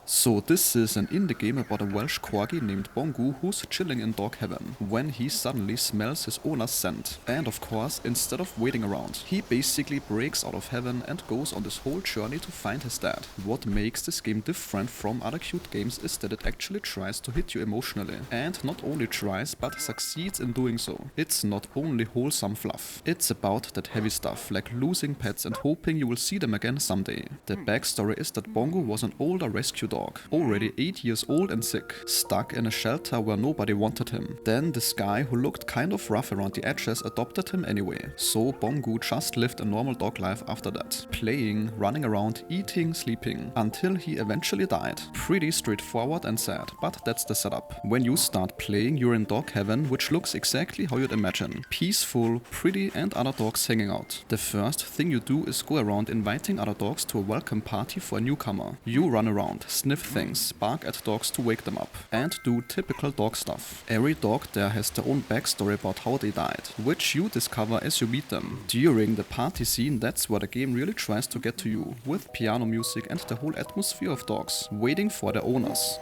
So this is an indie game about a Welsh Corgi named Bong-gu who's chilling in dog heaven when he suddenly smells his owner's scent. And of course, instead of waiting around, he basically breaks out of heaven and goes on this whole journey to find his dad. What makes this game different from other cute games is that it actually tries to hit you emotionally. And not only tries, but succeeds in doing so. It's not only wholesome fluff. It's about that heavy stuff, like losing pets and hoping you will see them again someday. The backstory is that Bong-gu was an older rescue dog, already 8 years old and sick, stuck in a shelter where nobody wanted him. Then this guy who looked kind of rough around the edges adopted him anyway. So Bong-gu just lived a normal dog life after that, playing, running around, eating, sleeping, until he eventually died. Pretty straightforward and sad, but that's the setup. When you start playing, you're in dog heaven, which looks exactly how you'd imagine. Peaceful, pretty, and other dogs hanging out. The first thing you do is go around inviting other dogs to a welcome party for a newcomer. You run around, sniff things, bark at dogs to wake them up, and do typical dog stuff. Every dog there has their own backstory about how they died, which you discover as you meet them. During the party scene, that's where the game really tries to get to you, with piano music and the whole atmosphere of dogs, waiting for their owners.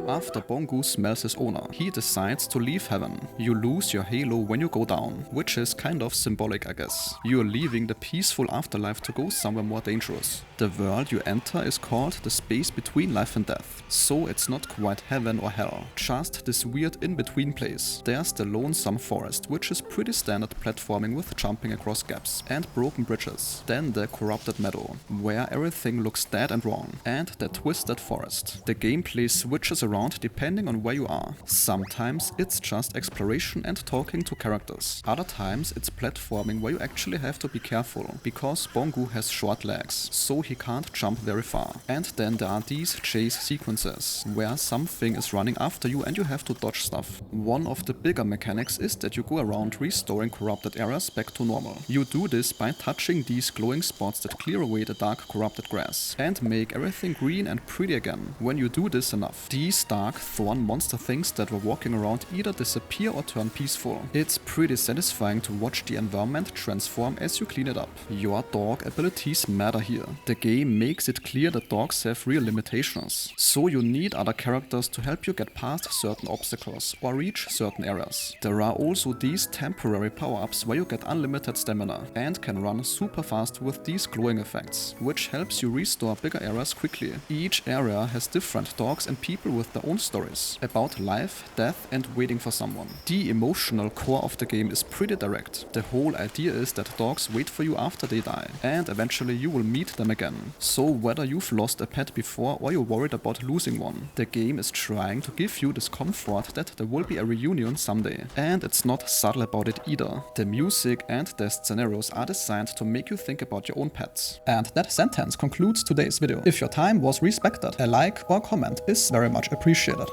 After Bong-gu smells his owner, he decides to leave heaven. You lose your halo when you go down, which is kind of symbolic, I guess. You're leaving the peaceful afterlife to go somewhere more dangerous. The world you enter is called the space between life and death, so it's not quite heaven or hell, just this weird in-between place. There's the lonesome forest, which is pretty standard platforming with jumping across gaps and broken bridges. Then the corrupted meadow, where everything looks dead and wrong, and the twisted forest. The gameplay switches around depending on where you are. Sometimes it's just exploration and talking to characters. Other times it's platforming where you actually have to be careful, because Bong-gu has short legs, so he can't jump very far. And then there are these chase sequences, where something is running after you and you have to dodge stuff. One of the bigger mechanics is that you go around restoring corrupted areas back to normal. You do this by touching these glowing spots that clear away the dark corrupted grass, and make everything green and pretty again. When you do this enough, these dark thorn monster things that were walking around either disappear or turn peaceful. It's pretty satisfying to watch the environment transform as you clean it up. Your dog abilities matter here. The game makes it clear that dogs have real limitations, so you need other characters to help you get past certain obstacles or reach certain areas. There are also these temporary power-ups where you get unlimited stamina and can run super fast with these glowing effects, which helps you restore bigger areas quickly. Each area has different dogs and people with their own stories about life, death, and waiting for someone. The emotional core of the game is pretty direct. The whole idea is that dogs wait for you after they die, and eventually you will meet them again. So whether you've lost a pet before or you're worried about losing one, the game is trying to give you this comfort that there will be a reunion someday. And it's not subtle about it either. The music and the scenarios are designed to make you think about your own pets. And that sentence concludes today's video. If your time was respected, a like or comment is very much appreciated.